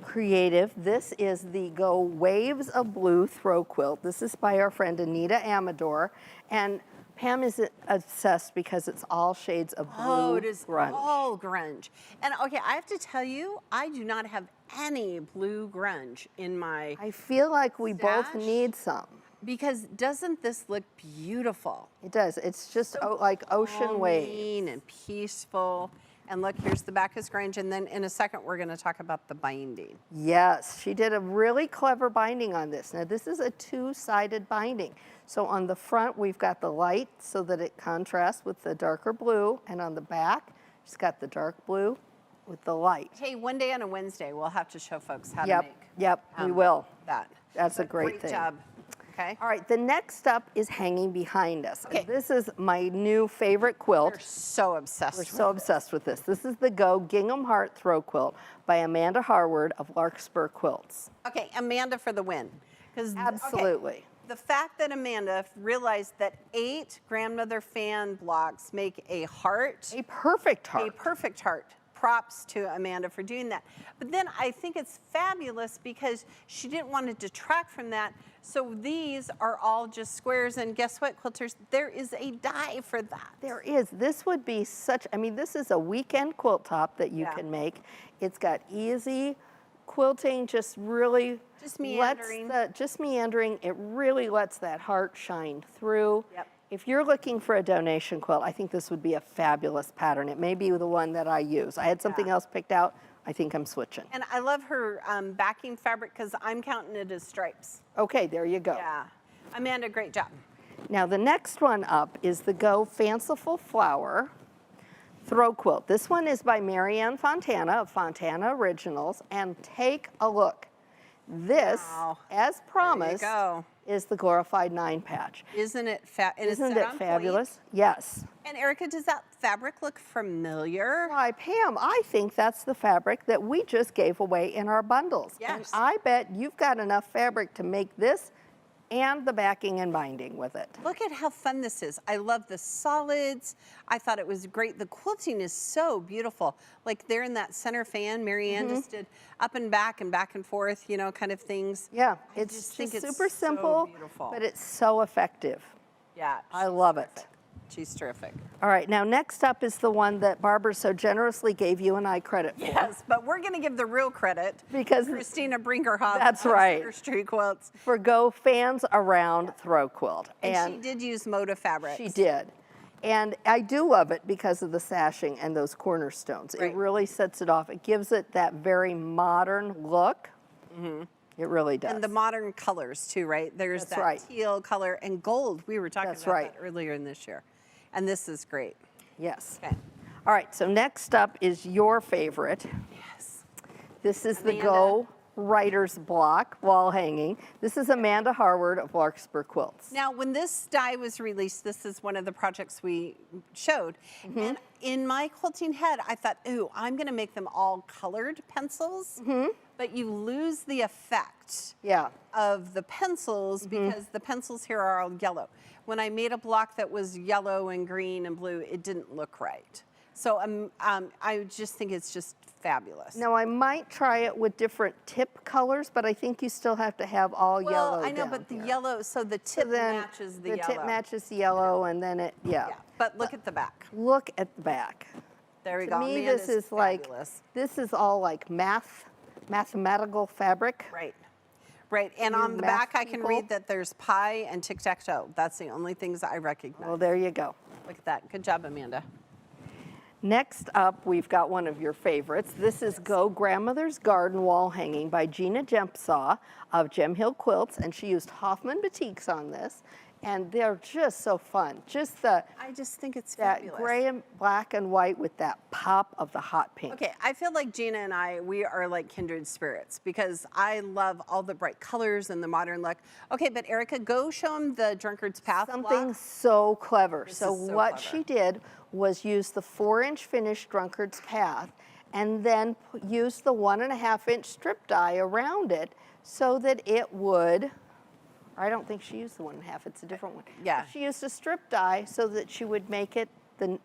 creative. This is the Go Waves of Blue throw quilt. This is by our friend Anita Amador, and Pam is obsessed because it's all shades of blue Oh, it is grunge. all grunge. And okay, I have to tell you, I do not have any blue grunge in my, I feel like we both Stash? need some. because doesn't this look beautiful? It does. It's just like ocean waves. Calming and peaceful. And look, here's the back is grunge, and then in a second we're going to talk about the binding. Yes, she did a really clever binding on this. Now this is a two-sided binding. So on the front we've got the light so that it contrasts with the darker blue, and on the back she's got the dark blue with the light. Hey, one day on a Wednesday we'll have to show folks how to Yep, make yep, we will. that. That's a But great thing. job. Okay. All right, the next up is hanging behind us. Okay. This is my new favorite quilt. We're so obsessed. We're with so obsessed with this. This is the Go Gingham Heart Throw Quilt by Amanda Harward of Larkspur Quilts. Okay, Amanda for the win. 'Cause, okay, Absolutely. the fact that Amanda realized that 8 grandmother fan blocks make a heart, A perfect heart. a perfect heart. Props to Amanda for doing that. But then I think it's fabulous because she didn't want to detract from that. So these are all just squares. And guess what, quilters? There is a die for that. There is. This would be such, I mean, this is a weekend quilt top that you Yeah. can make. It's got easy quilting, just really Just meandering. just meandering. It really lets that heart shine through. Yep. If you're looking for a donation quilt, I think this would be a fabulous pattern. It may be the one that I use. I had something else picked out. I think I'm switching. And I love her backing fabric because I'm counting it as stripes. Okay, there you go. Yeah. Amanda, great job. Now the next one up is the Go Fanciful Flower Throw Quilt. This one is by Marianne Fontana of Fontana Originals, and take a look. This, Wow. as promised, go. is the glorified 9 patch. Isn't it Isn't it fabulous? Yes. And Erica, does that fabric look familiar? Why, Pam, I think that's the fabric that we just gave away in our bundles. And Yes. I bet you've got enough fabric to make this and the backing and binding with it. Look at how fun this is. I love the solids. I thought it was great. The quilting is so beautiful. Like there in that center fan, Marianne just did up and back and forth, you know, kind of things. Yeah, I it's just think just it's super so simple, beautiful. but it's so effective. Yeah. I love it. She's terrific. All right, now next up is the one that Barbara so generously gave you and I credit for. Yes, but we're going to give the real credit Because Christina Brinkerhoff. That's of right. Center Street Quilts. For Go Fans Around Throw Quilt. And she did use Moda fabrics. She did. And I do love it because of the sashing and those cornerstones. Right. It really sets it off. It gives it that very modern look. It really does. And the modern colors too, right? There's That's that right. teal color and gold. We were talking That's about right. that earlier in this year. And this is great. Yes. Okay. All right, so next up is your favorite. Yes. This is the Amanda. Go Writer's Block Wall Hanging. This is Amanda Harward of Larkspur Quilts. Now, when this die was released, this is one of the projects we showed. And in my quilting head, I thought, ooh, I'm going to make them all colored pencils. But you lose the effect Yeah. of the pencils because the pencils here are all yellow. When I made a block that was yellow and green and blue, it didn't look right. So I just think it's just fabulous. Now, I might try it with different tip colors, but I think you still have to have all yellow. Well, I know, down but the here. yellow, so the tip Then matches the the yellow. tip matches the yellow, and then it, yeah. Yeah, but look at the back. Look at the back. There we To go. me, Amanda's this is like, fabulous. this is all like mathematical fabric. Right. Right, and You on the math back I can people? read that there's pie and tic-tac-toe. That's the only things I recognize. Well, there you go. Look at that. Good job, Amanda. Next up, we've got one of your favorites. This is Go Grandmother's Garden Wall Hanging by Gina Jempsaw of Gem Hill Quilts, and she used Hoffman batiks on this, and they're just so fun. Just the I just think it's that fabulous. gray and black and white with that pop of the hot pink. Okay, I feel like Gina and I, we are like kindred spirits because I love all the bright colors and the modern look. Okay, but Erica, go show them the Drunkard's Path Something block. so clever. This So is so what clever. she did was use the 4-inch finished Drunkard's Path and then use the 1.5-inch strip die around it so that it would, I don't think she used the 1.5, it's a different one. Yeah. She used a strip die so that she would make it the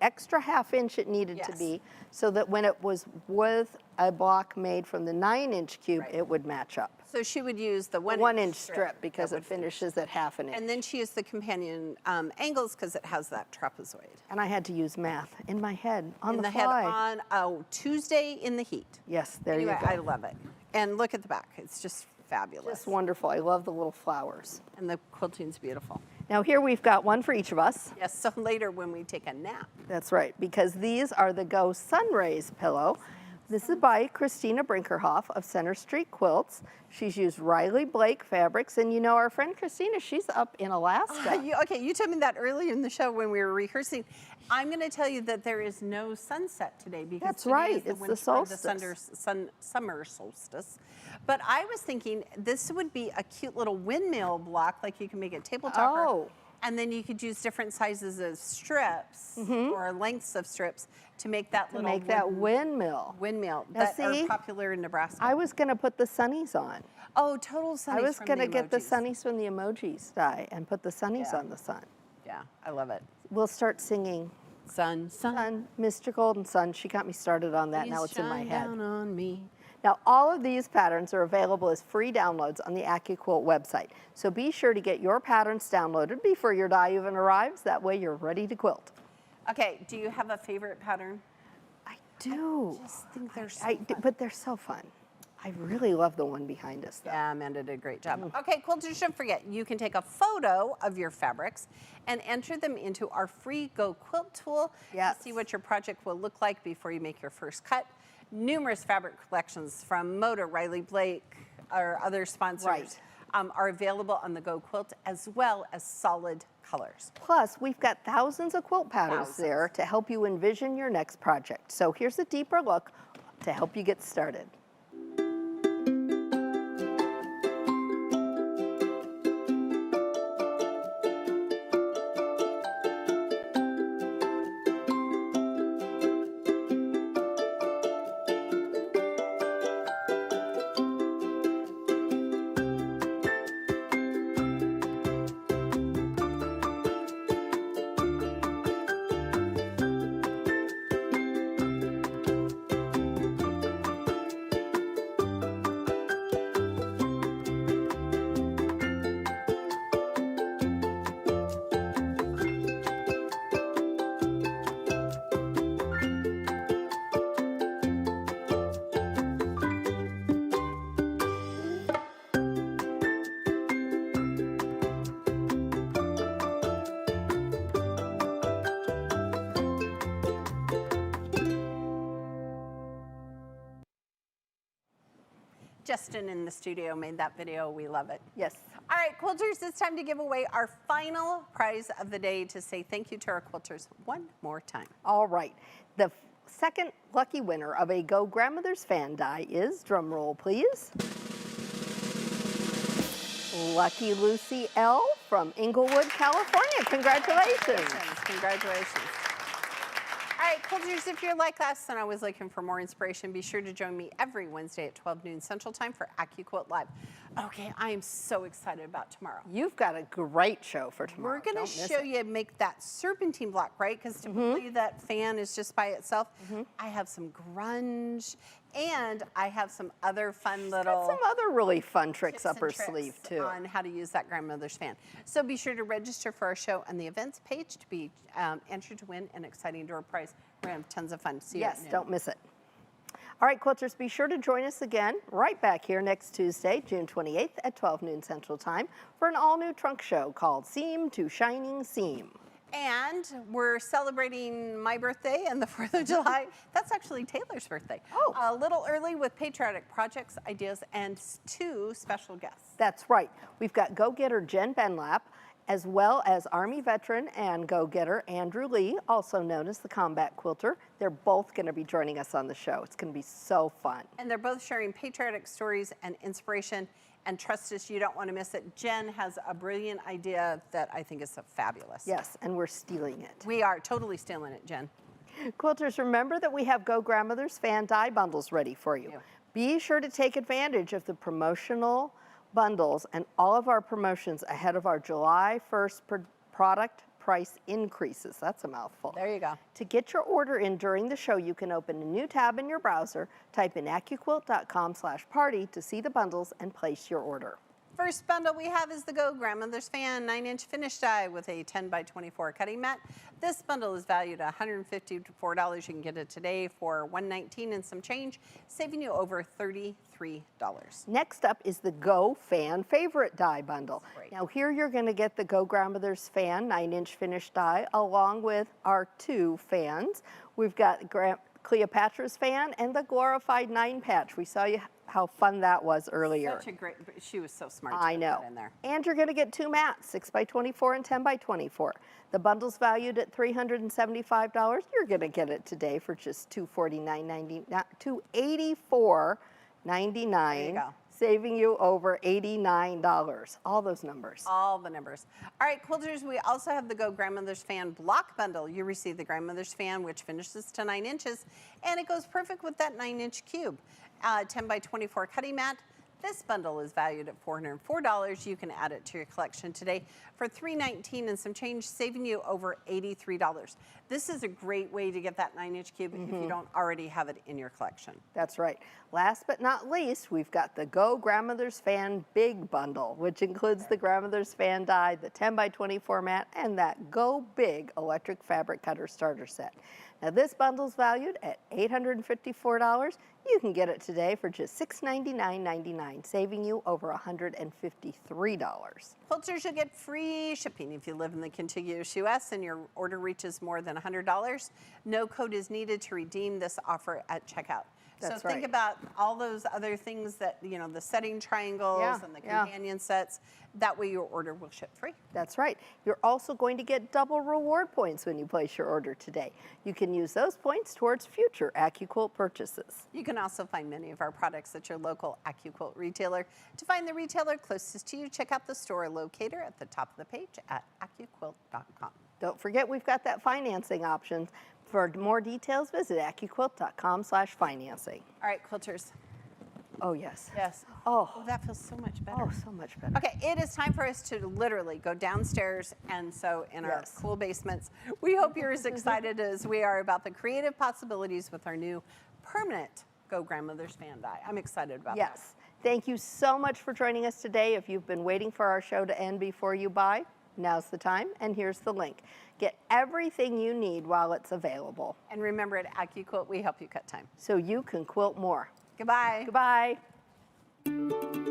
extra 1/2 inch it needed to Yes. be so that when it was with a block made from the 9-inch cube, Right. it would match up. So she would use the 1-inch strip because that it would finish. finishes at 1/2 inch. And then she used the companion angles because it has that trapezoid. And I had to use math in my head on in the the head fly. on a Tuesday in the heat. Yes, there Anyway, you go. I love it. And look at the back. It's just fabulous. Just wonderful. I love the little flowers. And the quilting's beautiful. Now here we've got one for each of us. Yes, so later when we take a nap. That's right, because these are the Go Sunrays pillow. This is by Christina Brinkerhoff of Center Street Quilts. She's used Riley Blake fabrics, and you know our friend Christina, she's up in Alaska. You told me that earlier in the show when we were rehearsing. I'm going to tell you that there is no sunset today because That's today right, is the it's the winter, solstice. summer solstice. But I was thinking this would be a cute little windmill block, like you can make a table topper. Oh. And then you could use different sizes of strips or lengths of strips to make that to little make that windmill. windmill Now that see, are popular in Nebraska. I was going to put the sunnies on. Oh, total sunnies I was from going to the get the emojis. sunnies from the emojis die and put the sunnies Yeah. on the sun. Yeah, I love it. We'll start singing Sun, sun, Sun, Mr. Golden Sun. She got me started on that. please Now it's in my shine head. down on me. Now, all of these patterns are available as free downloads on the AccuQuilt website. So be sure to get your patterns downloaded before your die even arrives. That way you're ready to quilt. Okay, do you have a favorite pattern? I do. I just think they're so fun. But they're so fun. I really love the one behind us, though. Yeah, Amanda did a great job. Okay, quilters, don't forget, you can take a photo of your fabrics and enter them into our free Go Quilt tool Yes. to see what your project will look like before you make your first cut. Numerous fabric collections from Moda, Riley Blake, or other sponsors Right. are available on the Go Quilt, as well as solid colors. Plus, we've got thousands of quilt patterns Thousands. there to help you envision your next project. So here's a deeper look to help you get started. Justin in the studio made that video. We love it. Yes. All right, quilters, it's time to give away our final prize of the day to say thank you to our quilters one more time. All right. The second lucky winner of a Go Grandmother's fan die is, drum roll please, Lucky Lucy L. from Inglewood, California. Congratulations. Congratulations. All right, quilters, if you're like us and always looking for more inspiration, be sure to join me every Wednesday at 12 noon Central Time for AccuQuilt Live. Okay, I am so excited about tomorrow. You've got a great show for tomorrow. We're going Don't to miss show it. you make that serpentine block, right? Because typically that fan is just by itself. I have some grunge, and I have some other fun Got little some other really fun tricks tips up her and tricks sleeve too. on how to use that grandmother's fan. So be sure to register for our show on the events page to be entered to win an exciting door prize. We're going to have tons of fun. See you at Yes, noon. don't miss it. All right, quilters, be sure to join us again right back here next Tuesday, June 28th at 12 noon Central Time for an all-new trunk show called Seam to Shining Seam. And we're celebrating my birthday and the 4th of July. That's actually Taylor's birthday. Oh. A little early with patriotic projects, ideas, and 2 special guests. That's right. We've got go-getter Jen Benlap, as well as Army veteran and go-getter Andrew Lee, also known as the Combat Quilter. They're both going to be joining us on the show. It's going to be so fun. And they're both sharing patriotic stories and inspiration. And trust us, you don't want to miss it. Jen has a brilliant idea that I think is fabulous. Yes, and we're stealing it. We are totally stealing it, Jen. Quilters, remember that we have Go Grandmother's fan die bundles ready for you. Yeah. Be sure to take advantage of the promotional bundles and all of our promotions ahead of our July 1st product price increases. That's a mouthful. There you go. To get your order in during the show, you can open a new tab in your browser, type in AccuQuilt.com/party to see the bundles and place your order. First bundle we have is the Go Grandmother's Fan 9-inch finish die with a 10 by 24 cutting mat. This bundle is valued at $154. You can get it today for $119 and some change, saving you over $33. Next up is the Go Fan Favorite Die Bundle. Great. Now here you're going to get the Go Grandmother's Fan 9-inch finish die along with our 2 fans. We've got Cleopatra's fan and the glorified 9 patch. We saw you how fun that was earlier. Such a great, she was so smart to I put know. that in there. And you're going to get 2 mats, 6 by 24 and 10 by 24. The bundle's valued at $375. You're going to get it today for just $284.99. There you go. Saving you over $89. All those numbers. All the numbers. All right, quilters, we also have the Go Grandmother's Fan block bundle. You receive the Grandmother's Fan, which finishes to 9 inches, and it goes perfect with that 9-inch cube. 10 by 24 cutting mat. This bundle is valued at $404. You can add it to your collection today for $319 and some change, saving you over $83. This is a great way to get that 9-inch cube if you don't already have it in your collection. That's right. Last but not least, we've got the Go Grandmother's Fan Big Bundle, which includes the Grandmother's Fan die, the 10x24 mat, and that Go Big electric fabric cutter starter set. Now this bundle's valued at $854. You can get it today for just $699.99, saving you over $153. Quilters, you'll get free shipping if you live in the contiguous U.S. and your order reaches more than $100. No code is needed to redeem this offer at checkout. That's so think right. about all those other things that, you know, the setting triangles and the companion sets. That way your order will ship free. That's right. You're also going to get double reward points when you place your order today. You can use those points towards future AccuQuilt purchases. You can also find many of our products at your local AccuQuilt retailer. To find the retailer closest to you, check out the store locator at the top of the page at AccuQuilt.com. Don't forget we've got that financing option. For more details, visit AccuQuilt.com/financing. All right, quilters. Oh, yes. Yes. Oh, That feels so much better. oh, so much better. Okay, it is time for us to literally go downstairs and sew in our Yes. cool basements. We hope you're as excited as we are about the creative possibilities with our new permanent Go Grandmother's Fan die. I'm excited about that. Yes. Thank you so much for joining us today. If you've been waiting for our show to end before you buy, now's the time, and here's the link. Get everything you need while it's available, And remember, at AccuQuilt, we help you cut time. so you can quilt more. Goodbye. Goodbye.